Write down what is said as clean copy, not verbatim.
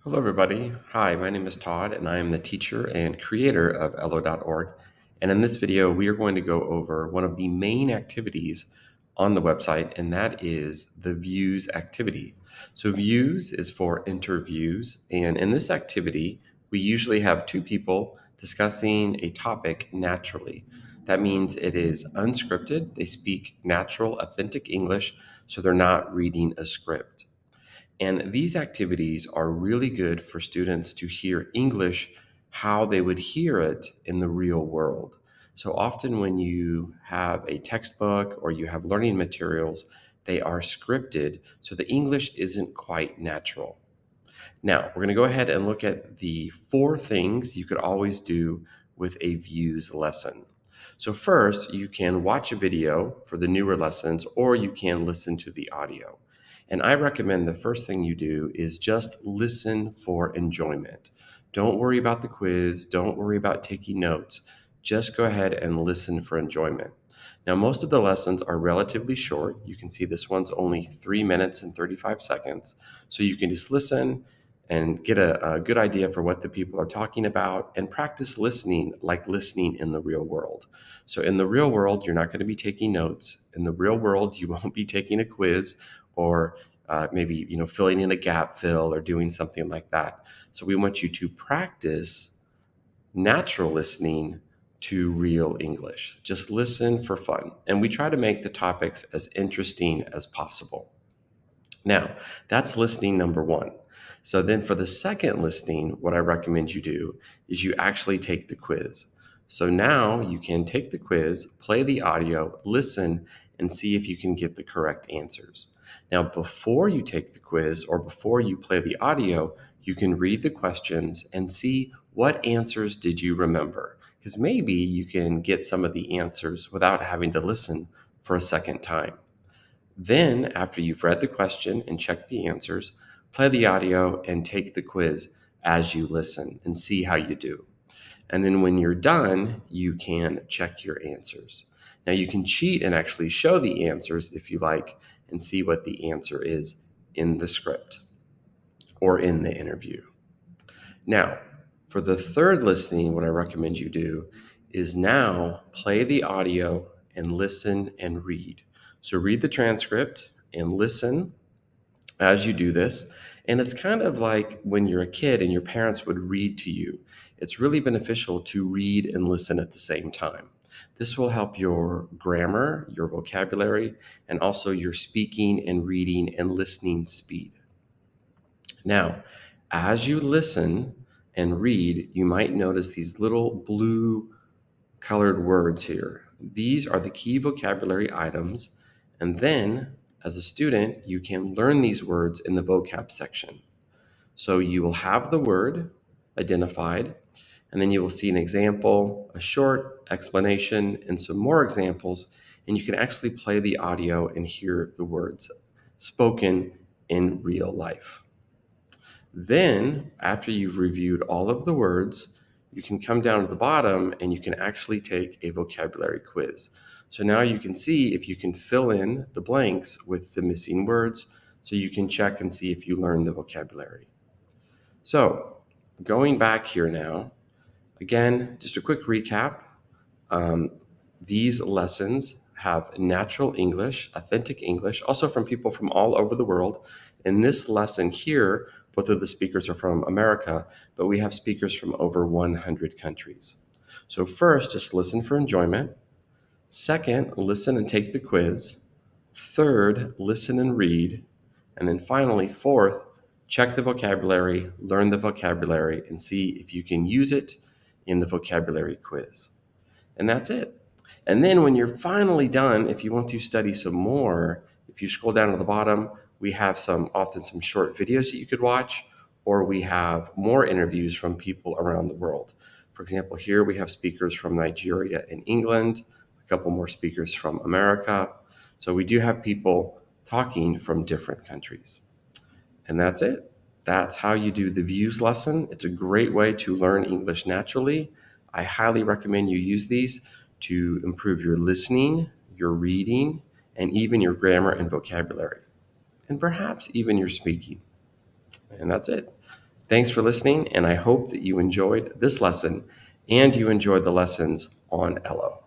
Hello, everybody. Hi, my name is Todd, and I am the teacher and creator of ELLLO.org. And in this video, we are going to go over one of the main activities on the website, and that is the Views activity. So, Views is for interviews, and in this activity, we usually have two people discussing a topic naturally. That means it is unscripted, they speak natural, authentic English, so they're not reading a script. And these activities are really good for students to hear English how they would hear it in the real world. So often, when you have a textbook or you have learning materials, they are scripted, so the English isn't quite natural. Now, we're going to go ahead and look at the four things you could always do with a Views lesson. So, first, you can watch a video for the newer lessons, or you can listen to the audio. And I recommend the first thing you do is just listen for enjoyment. Don't worry about the quiz, don't worry about taking notes. Just go ahead and listen for enjoyment. Now, most of the lessons are relatively short. You can see this one's only 3 minutes and 35 seconds. So you can just listen and get a good idea for what the people are talking about and practice listening like listening in the real world. So in the real world, you're not going to be taking notes. In the real world, you won't be taking a quiz or maybe filling in a gap fill or doing something like that. So we want you to practice natural listening to real English. Just listen for fun. And we try to make the topics as interesting as possible. Now, that's listening number one. So then for the second listening, what I recommend you do is you actually take the quiz. So now you can take the quiz, play the audio, listen, and see if you can get the correct answers. Now, before you take the quiz or before you play the audio, you can read the questions and see what answers did you remember. Because maybe you can get some of the answers without having to listen for a second time. Then, after you've read the question and checked the answers, play the audio and take the quiz as you listen and see how you do. And then when you're done, you can check your answers. Now, you can cheat and actually show the answers if you like and see what the answer is in the script or in the interview. Now, for the third listening, what I recommend you do is now play the audio and listen and read. So read the transcript and listen as you do this. And it's kind of like when you're a kid and your parents would read to you. It's really beneficial to read and listen at the same time. This will help your grammar, your vocabulary, and also your speaking and reading and listening speed. Now, as you listen and read, you might notice these little blue colored words here. These are the key vocabulary items. And then, as a student, you can learn these words in the vocab section. So you will have the word identified, and then you will see an example, a short explanation, and some more examples. And you can actually play the audio and hear the words spoken in real life. Then, after you've reviewed all of the words, you can come down to the bottom and you can actually take a vocabulary quiz. So now you can see if you can fill in the blanks with the missing words, so you can check and see if you learned the vocabulary. So, going back here now, again, just a quick recap. These lessons have natural English, authentic English, also from people from all over the world. In this lesson here, both of the speakers are from America, but we have speakers from over 100 countries. So first, just listen for enjoyment. Second, listen and take the quiz. Third, listen and read. And then finally, fourth, check the vocabulary, learn the vocabulary, and see if you can use it in the vocabulary quiz. And that's it. And then when you're finally done, if you want to study some more, if you scroll down to the bottom, we have often some short videos that you could watch, or we have more interviews from people around the world. For example, here we have speakers from Nigeria and England, a couple more speakers from America. So we do have people talking from different countries. And that's it. That's how you do the Views lesson. It's a great way to learn English naturally. I highly recommend you use these to improve your listening, your reading, and even your grammar and vocabulary, and perhaps even your speaking. And that's it. Thanks for listening, and I hope that you enjoyed this lesson and you enjoyed the lessons on ELLLO.